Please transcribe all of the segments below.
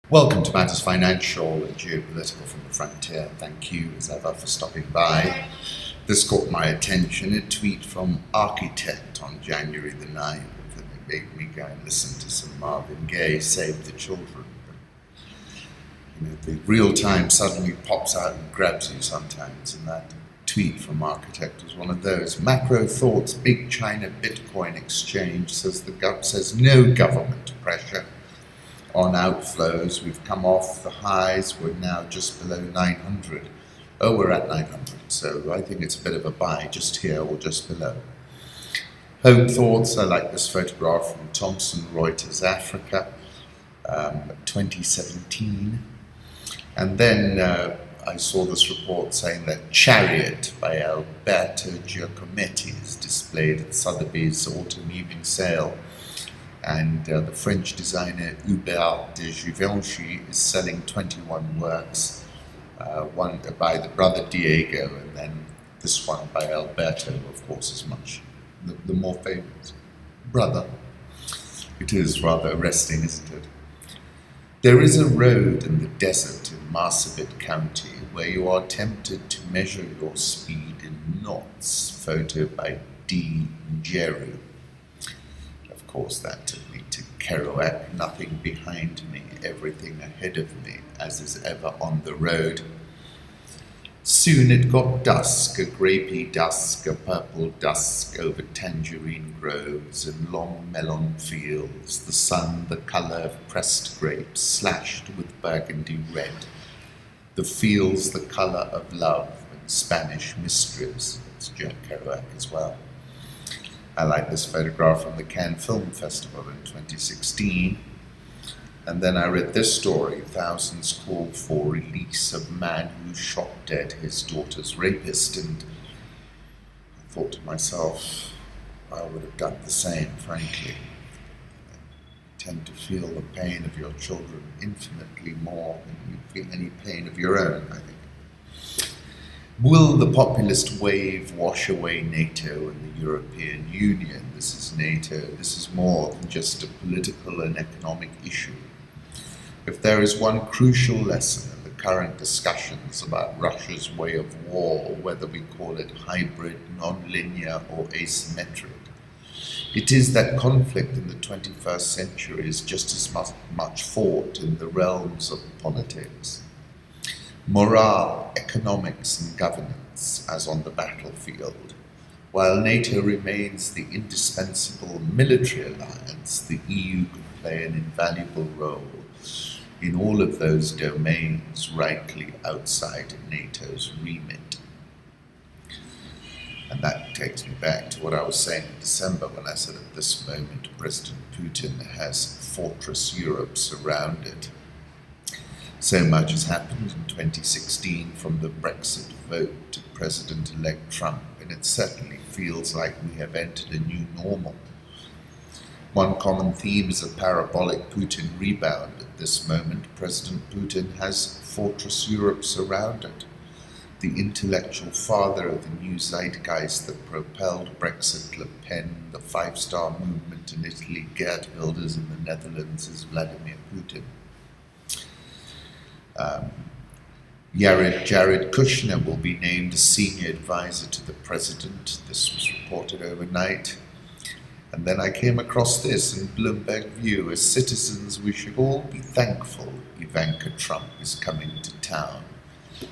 Welcome to Matters Financial and Geopolitical from the Frontier. Thank you, as ever, for stopping by. This caught my attention, a tweet from Architect on January the 9th that made me go and listen to some Marvin Gaye, Save the Children. The real time suddenly pops out and grabs you sometimes, and that tweet from Architect was one of those. Macro thoughts, big China Bitcoin exchange says no government pressure on outflows. We've come off the highs. We're now just below 900. Oh, we're at 900. So I think it's a bit of a buy just here or just below. Home thoughts. I like this photograph from Thomson Reuters Africa, 2017. And then I saw this report saying that Chariot by Alberto Giacometti is displayed at Sotheby's autumn evening sale. And the French designer Hubert de Givenchy is selling 21 works, one by the brother Diego, and then this one by Alberto, of course, is much the more famous brother. It is rather arresting, isn't it? There is a road in the desert in Marsabit County where you are tempted to measure your speed in knots. Photo by D. Njeru. Of course, that took me to Kerouac. Nothing behind me, everything ahead of me, as is ever on the road. Soon it got dusk, a grapey dusk, a purple dusk over tangerine groves and long melon fields, the sun the colour of pressed grapes slashed with burgundy red, the fields the colour of love and Spanish mysteries. It's Jack Kerouac as well. I like this photograph from the Cannes Film Festival in 2016. And then I read this story, thousands called for release of man who shot dead his daughter's rapist. And I thought to myself, I would have done the same, frankly. I tend to feel the pain of your children infinitely more than you feel any pain of your own, I think. Will the populist wave wash away NATO and the European Union? This is NATO. This is more than just a political and economic issue. If there is one crucial lesson in the current discussions about Russia's way of war, whether we call it hybrid, non-linear, or asymmetric, it is that conflict in the 21st century is just as much fought in the realms of politics, morale, economics, and governance as on the battlefield. While NATO remains the indispensable military alliance, the EU could play an invaluable role in all of those domains rightly outside NATO's remit. And that takes me back to what I was saying in December when I said at this moment President Putin has Fortress Europe surrounded. So much has happened in 2016 from the Brexit vote to President-elect Trump, and it certainly feels like we have entered a new normal. One common theme is a parabolic Putin rebound. At this moment, President Putin has Fortress Europe surrounded. The intellectual father of the new zeitgeist that propelled Brexit, Le Pen, the five-star movement in Italy, Geert Wilders in the Netherlands is Vladimir Putin. Jared Kushner will be named a senior advisor to the president. This was reported overnight. And then I came across this in Bloomberg View. As citizens, we should all be thankful Ivanka Trump is coming to town.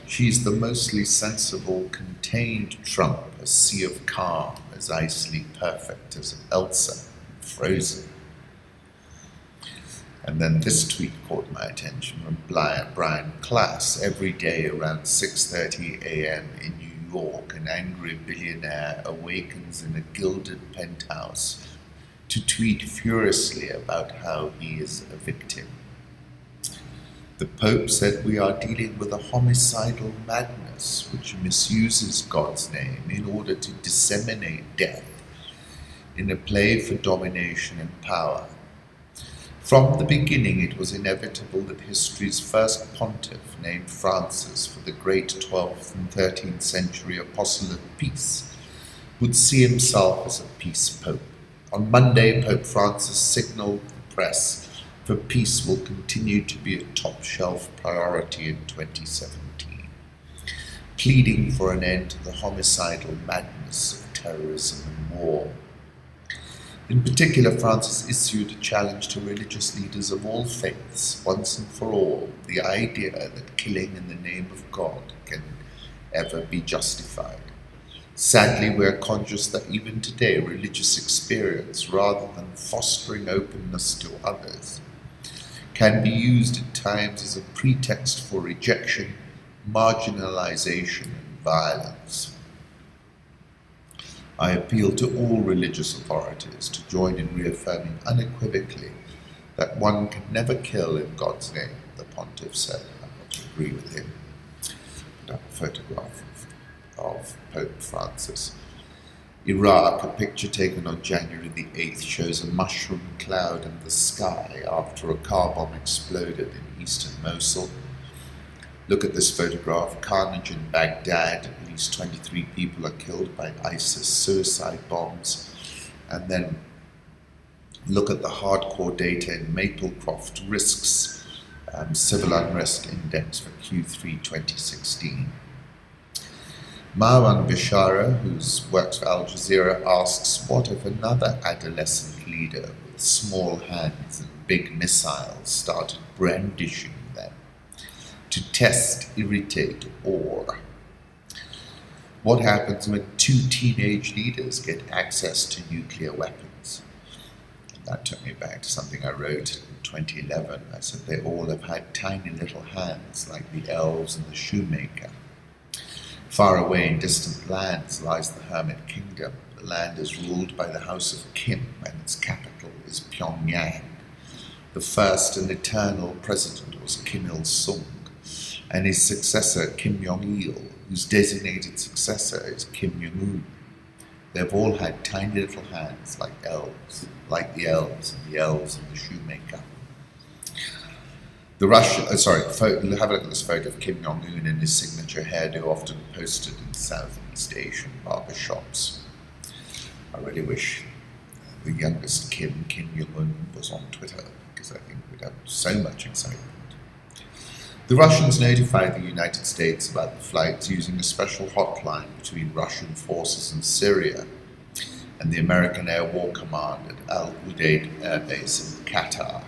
She's the mostly sensible, contained Trump, a sea of calm, as icily perfect as Elsa, frozen. And then this tweet caught my attention from Brian Klass. Every day around 6:30 a.m. in New York, an angry billionaire awakens in a gilded penthouse to tweet furiously about how he is a victim. The Pope said we are dealing with a homicidal madness which misuses God's name in order to disseminate death in a play for domination and power. From the beginning, it was inevitable that history's first pontiff, named Francis for the great 12th and 13th century apostle of peace, would see himself as a peace pope. On Monday, Pope Francis signaled the press for peace will continue to be a top-shelf priority in 2017, pleading for an end to the homicidal madness of terrorism and war. In particular, France has issued a challenge to religious leaders of all faiths, once and for all, the idea that killing in the name of God can ever be justified. Sadly, we are conscious that even today, religious experience, rather than fostering openness to others, can be used at times as a pretext for rejection, marginalization, and violence. I appeal to all religious authorities to join in reaffirming unequivocally that one can never kill in God's name, the Pontiff said. I want to agree with him. Put up a photograph of Pope Francis. Iraq, a picture taken on January the 8th, shows a mushroom cloud in the sky after a car bomb exploded in eastern Mosul. Look at this photograph. Carnage in Baghdad. At least 23 people are killed by ISIS suicide bombs. And then look at the hardcore data in Maplecroft risks Civil Unrest Index for Q3 2016. Marwan Bishara, who works for Al Jazeera, asks, what if another adolescent leader with small hands and big missiles started brandishing them to test, irritate, or? What happens when two teenage leaders get access to nuclear weapons? And that took me back to something I wrote in 2011. I said they all have had tiny little hands like the elves and the shoemaker. Far away in distant lands lies the Hermit Kingdom. The land is ruled by the House of Kim, and its capital is Pyongyang. The first and eternal president was Kim Il-sung, and his successor, Kim Jong-il, whose designated successor is Kim Jong-un. They've all had tiny little hands like elves, like the elves and the shoemaker. Have a look at this photo of Kim Jong-un in his signature hairdo, often posted in Southeast Asian barbershops. I really wish the youngest Kim Jong-un, was on Twitter, because I think we'd have so much excitement. The Russians notified the United States about the flights using a special hotline between Russian forces in Syria and the American Air War Command at Al Udeid Air Base in Qatar.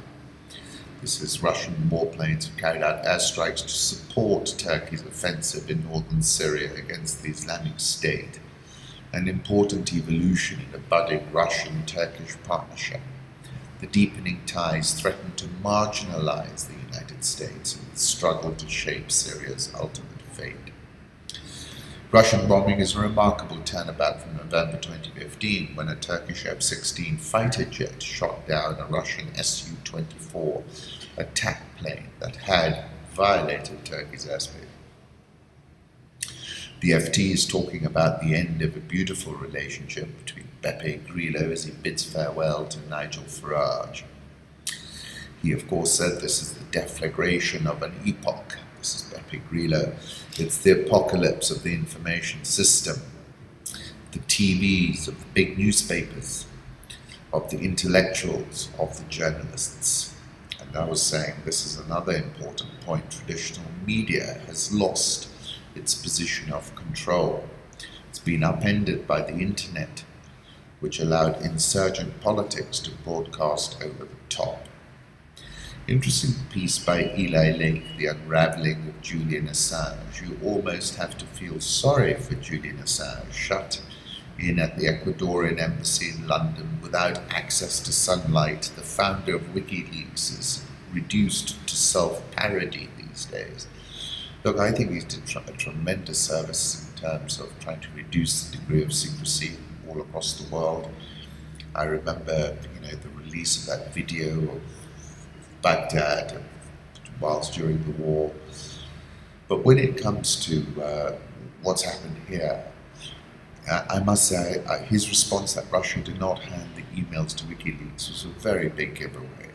This is Russian warplanes have carried out airstrikes to support Turkey's offensive in northern Syria against the Islamic State, an important evolution in a budding Russian-Turkish partnership. The deepening ties threaten to marginalize the United States in its struggle to shape Syria's ultimate fate. Russian bombing is a remarkable turnabout from November 2015, when a Turkish F-16 fighter jet shot down a Russian Su-24 attack plane that had violated Turkey's airspace. The FT is talking about the end of a beautiful relationship between Beppe Grillo as he bids farewell to Nigel Farage. He, of course, said this is the deflagration of an epoch. This is Beppe Grillo. It's the apocalypse of the information system, the TVs, of the big newspapers, of the intellectuals, of the journalists. And I was saying this is another important point. Traditional media has lost its position of control. It's been upended by the internet, which allowed insurgent politics to broadcast over the top. Interesting piece by Eli Lake, The Unraveling of Julian Assange. You almost have to feel sorry for Julian Assange, shut in at the Ecuadorian embassy in London without access to sunlight. The founder of WikiLeaks is reduced to self-parody these days. Look, I think he's did a tremendous service in terms of trying to reduce the degree of secrecy all across the world. I remember, the release of that video of Baghdad whilst during the war. But when it comes to what's happened here, I must say his response that Russia did not hand the emails to WikiLeaks was a very big giveaway,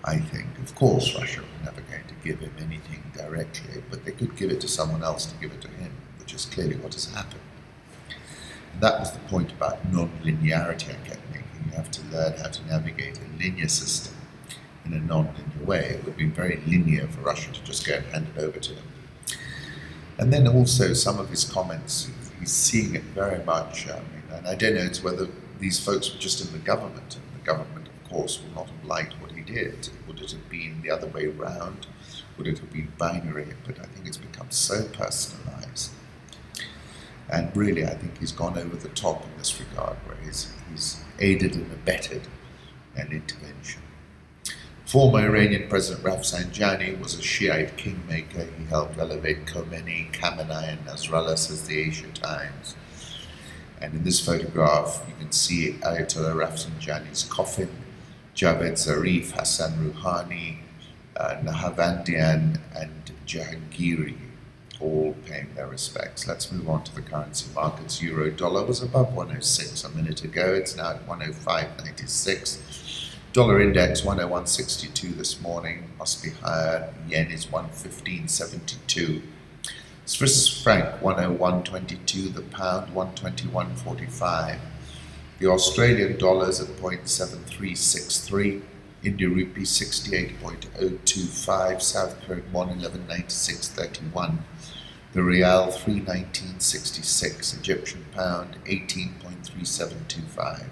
I think. Of course, Russia was never going to give him anything directly, but they could give it to someone else to give it to him, which is clearly what has happened. And that was the point about non-linearity I kept making. You have to learn how to navigate a linear system in a non-linear way. It would be very linear for Russia to just go and hand it over to them. And then also some of his comments, he's seeing it very much, and I don't know it's whether these folks were just in the government, and the government, of course, will not have liked what he did. Would it have been the other way round? Would it have been binary? But I think it's become so personalized. And really, I think he's gone over the top in this regard, where he's aided and abetted an intervention. Former Iranian President Rafsanjani was a Shiite kingmaker. He helped elevate Khomeini, Khamenei, and Nasrallah, says the Asia Times. And in this photograph, you can see Ayatollah Rafsanjani's coffin, Javed Zarif, Hassan Rouhani, Nahavandian, and Jahangiri, all paying their respects. Let's move on to the currency markets. Euro dollar was above 106 a minute ago. It's now at 105.96. Dollar index 101.62 this morning, must be higher. Yen is 115.72. Swiss franc 101.22, the pound 121.45. The Australian dollar is at 0.7363. India rupee 68.025. South Korean won 11.9631. The Rial 319.66. Egyptian pound 18.3725.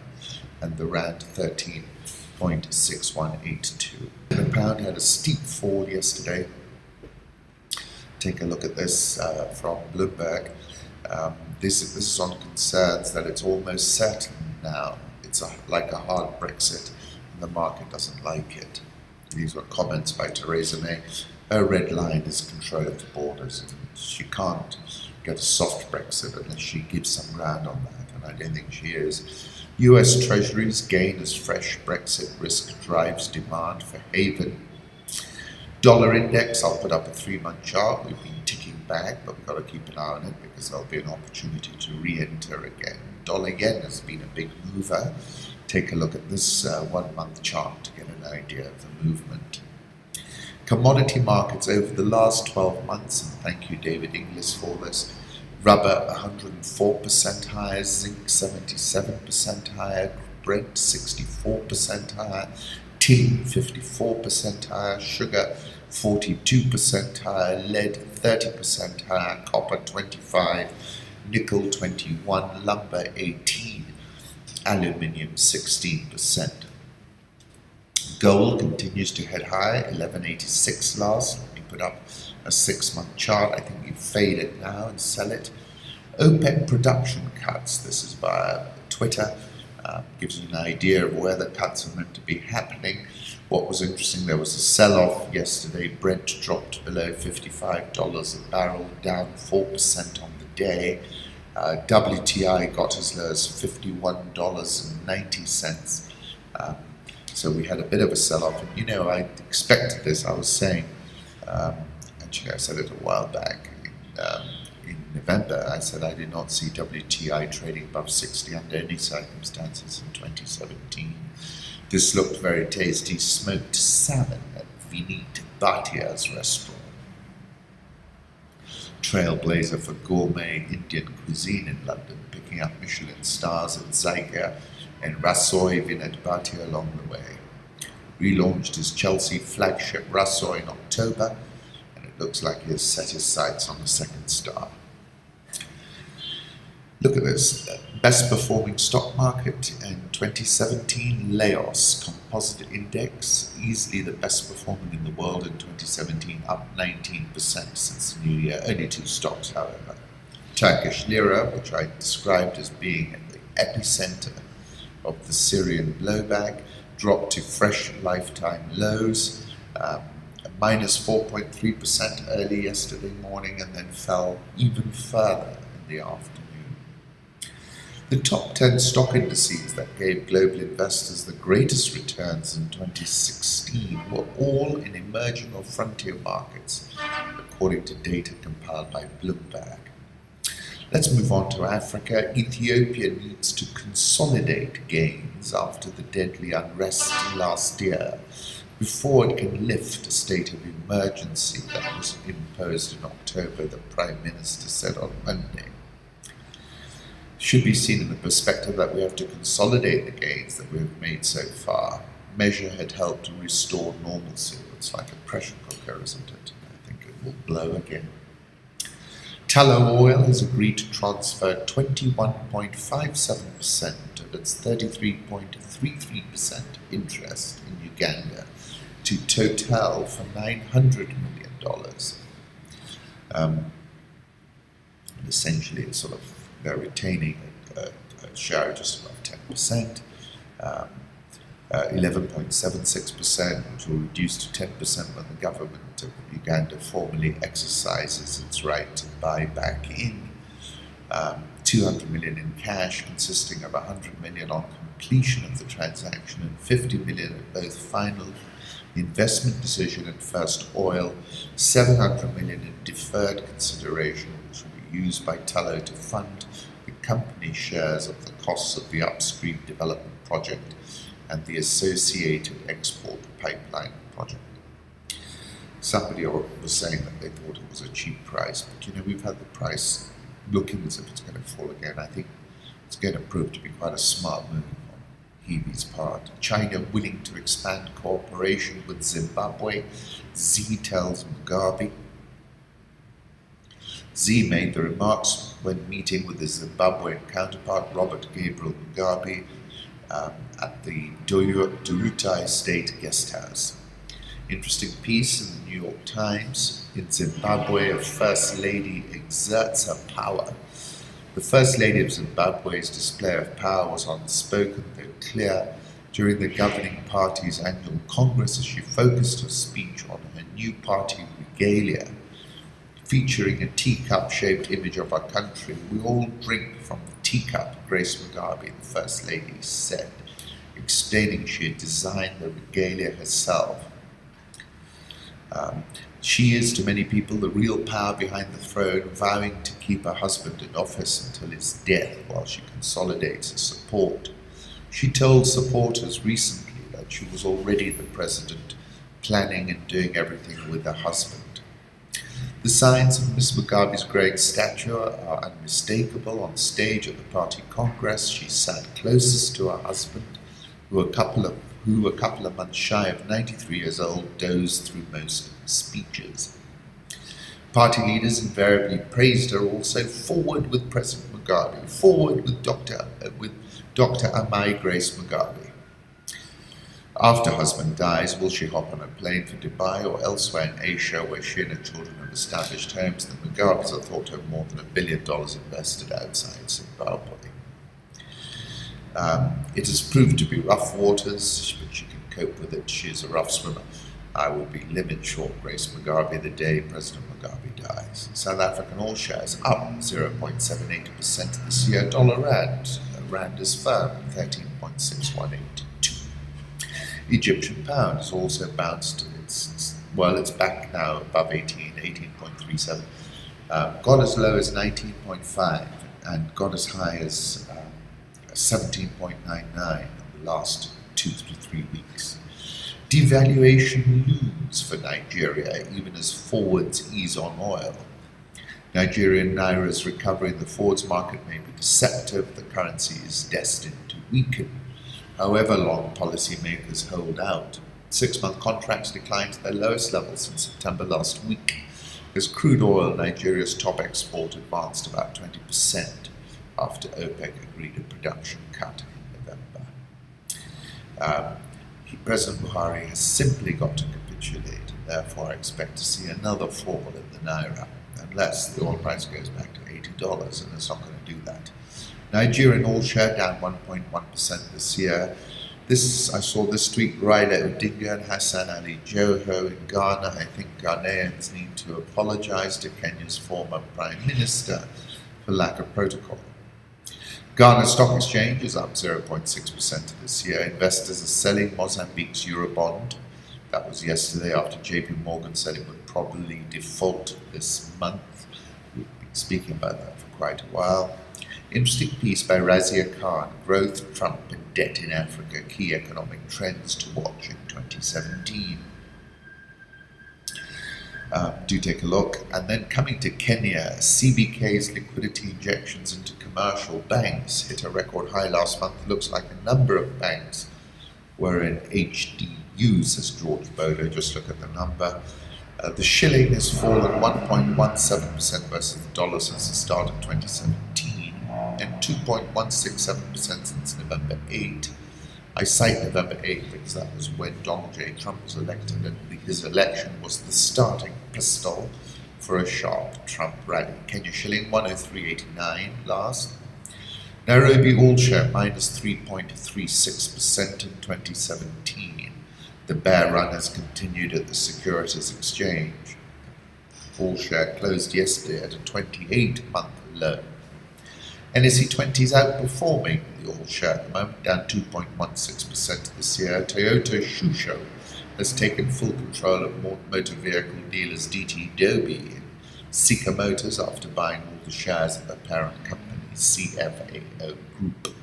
And the Rand 13.6182. The pound had a steep fall yesterday. Take a look at this from Bloomberg. This is on concerns that it's almost certain now. It's like a hard Brexit, and the market doesn't like it. These were comments by Theresa May. Her red line is control of the borders. She can't get a soft Brexit unless she gives some ground on that, and I don't think she is. US Treasuries gain as fresh Brexit risk drives demand for haven. Dollar index, I'll put up a 3-month chart. We've been ticking back, but we've got to keep an eye on it because there'll be an opportunity to re-enter again. Dollar yen has been a big mover. Take a look at this 1-month chart to get an idea of the movement. Commodity markets over the last 12 months, and thank you David Inglis for this. Rubber 104% higher, zinc 77% higher, Brent 64% higher, tin 54% higher, sugar 42% higher, lead 30% higher, copper 25%, nickel 21%, lumber 18%, aluminium 16%. Gold continues to head higher, 1186 last. Let me put up a 6-month chart. I think you fade it now and sell it. OPEC production cuts. This is via Twitter. Gives you an idea of where the cuts are meant to be happening. What was interesting, there was a sell-off yesterday. Brent dropped below $55 a barrel, down 4% on the day. WTI got as low as $51.90. So we had a bit of a sell-off. And you know, I expected this. I was saying, actually I said it a while back, in November, I said I did not see WTI trading above 60 under any circumstances in 2017. This looked very tasty. Smoked salmon at Vinit Bhatia's restaurant. Trailblazer for gourmet Indian cuisine in London, picking up Michelin stars at Zyga and Rasoi Vinit Bhatia along the way. Relaunched his Chelsea flagship Rasoi in October, and it looks like he has set his sights on the second star. Look at this. Best performing stock market in 2017, Laos Composite Index, easily the best performing in the world in 2017, up 19% since the new year. Only 2 stocks, however. Turkish lira, which I described as being at the epicenter of the Syrian blowback, dropped to fresh lifetime lows, minus 4.3% early yesterday morning, and then fell even further in the afternoon. The top 10 stock indices that gave global investors the greatest returns in 2016 were all in emerging or frontier markets, according to data compiled by Bloomberg. Let's move on to Africa. Ethiopia needs to consolidate gains after the deadly unrest last year before it can lift a state of emergency that was imposed in October, the Prime Minister said on Monday. Should be seen in the perspective that we have to consolidate the gains that we have made so far. measure had helped to restore normalcy. It's like a pressure cooker, isn't it? I think it will blow again. Tullow Oil has agreed to transfer 21.57% of its 33.33% interest in Uganda to Total for $900 million. And essentially, it's sort of they're retaining a share just above 10%. 11.76%, which will reduce to 10% when the government of Uganda formally exercises its right to buy back in 200 million in cash, consisting of 100 million on completion of the transaction and 50 million at both final investment decision and first oil, 700 million in deferred consideration, which will be used by Tullow to fund the company shares of the costs of the upstream development project and the associated export pipeline project. Somebody was saying that they thought it was a cheap price, but we've had the price looking as if it's going to fall again. I think it's going to prove to be quite a smart move on Heavy's part. China willing to expand cooperation with Zimbabwe, Xi tells Mugabe. Xi made the remarks when meeting with his Zimbabwean counterpart Robert Gabriel Mugabe at the Durutai State Guest House. Interesting piece in the New York Times. In Zimbabwe, a First Lady exerts her power. The First Lady of Zimbabwe's display of power was unspoken though clear during the governing party's annual Congress as she focused her speech on her new party regalia, featuring a teacup-shaped image of our country. We all drink from the teacup, Grace Mugabe, the First Lady, said, explaining she had designed the regalia herself. She is, to many people, the real power behind the throne, vowing to keep her husband in office until his death while she consolidates her support. She told supporters recently that she was already the president, planning and doing everything with her husband. The signs of Miss Mugabe's great stature are unmistakable. On stage at the party congress, she sat closest to her husband, who a couple of months shy of 93 years old, dozed through most of the speeches. Party leaders invariably praised her also. Forward with President Mugabe, forward with Dr. Amai Grace Mugabe. After husband dies, will she hop on a plane for Dubai or elsewhere in Asia where she and her children have established homes? The Mugabes are thought to have more than $1 billion invested outside Zimbabwe. It has proved to be rough waters, but she can cope with it. She is a rough swimmer. I will be limit short Grace Mugabe the day President Mugabe dies. South African all shares up 0.78% this year. Dollar rand. Rand is firm, 13.6182. Egyptian pound has also bounced. It's back now above 18.37. Got as low as 19.5 and got as high as 17.99 in the last 2 to 3 weeks. Devaluation looms for Nigeria, even as forwards ease on oil. Nigerian Naira's recovery in the forwards market may be deceptive. The currency is destined to weaken. However long policymakers hold out. 6-month contracts declined to their lowest level since September last week, as crude oil, Nigeria's top export, advanced about 20% after OPEC agreed a production cut in November. President Buhari has simply got to capitulate, and therefore I expect to see another fall in the Naira, unless the oil price goes back to $80, and it's not going to do that. Nigerian oil share down 1.1% this year. I saw this tweet: Raila Odinga and Hassan Ali Joho in Ghana. I think Ghanaians need to apologize to Kenya's former Prime Minister for lack of protocol. Ghana Stock Exchange is up 0.6% this year. Investors are selling Mozambique's Eurobond. That was yesterday after JP Morgan said it would probably default this month. We've been speaking about that for quite a while. Interesting piece by Razia Khan, Growth, Trump and Debt in Africa, Key Economic Trends to Watch in 2017. Do take a look. And then coming to Kenya, CBK's liquidity injections into commercial banks hit a record high last month. It looks like a number of banks We're in HDUs, says George Bowler. Just look at the number. The shilling has fallen 1.17% versus the dollar since the start of 2017 and 2.167% since November 8. I cite November 8 because that was when Donald J. Trump was elected, and his election was the starting pistol for a sharp Trump rally. Kenya shilling 103.89 last. Nairobi all share minus 3.36% in 2017. The bear run has continued at the Securities Exchange. All share closed yesterday at a 28-month low. NSE 20 is outperforming the all share at the moment, down 2.16% this year. Toyota Shusho has taken full control of motor vehicle dealers DT Dobie in Sika Motors after buying all the shares of the parent company CFAO Group.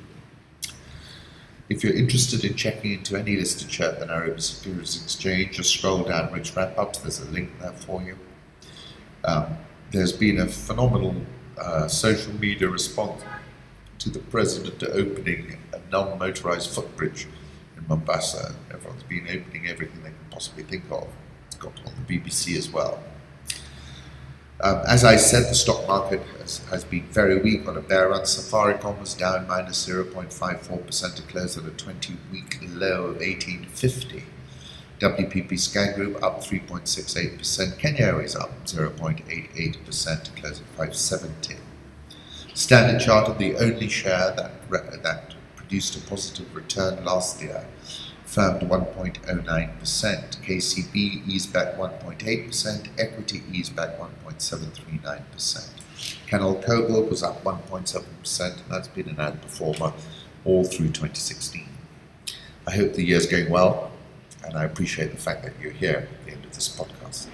If you're interested in checking into any listed share at the Nairobi Securities Exchange, just scroll down Rich Wrap-Ups, there's a link there for you. There's been a phenomenal social media response to the president opening a non-motorized footbridge in Mombasa. Everyone's been opening everything they can possibly think of. It's got on the BBC as well. As I said, the stock market has been very weak on a bear run. Safaricom was down minus 0.54% to close at a 20-week low of 1850. WPP Scan Group up 3.68%. Kenya Airways up 0.88% to close at 570. Standard Chartered, the only share that produced a positive return last year, firmed 1.09%. KCB eased back 1.8%. Equity eased back 1.739%. Canal Cobalt was up 1.7%, and that's been an outperformer all through 2016. I hope the year's going well, and I appreciate the fact that you're here at the end of this podcast.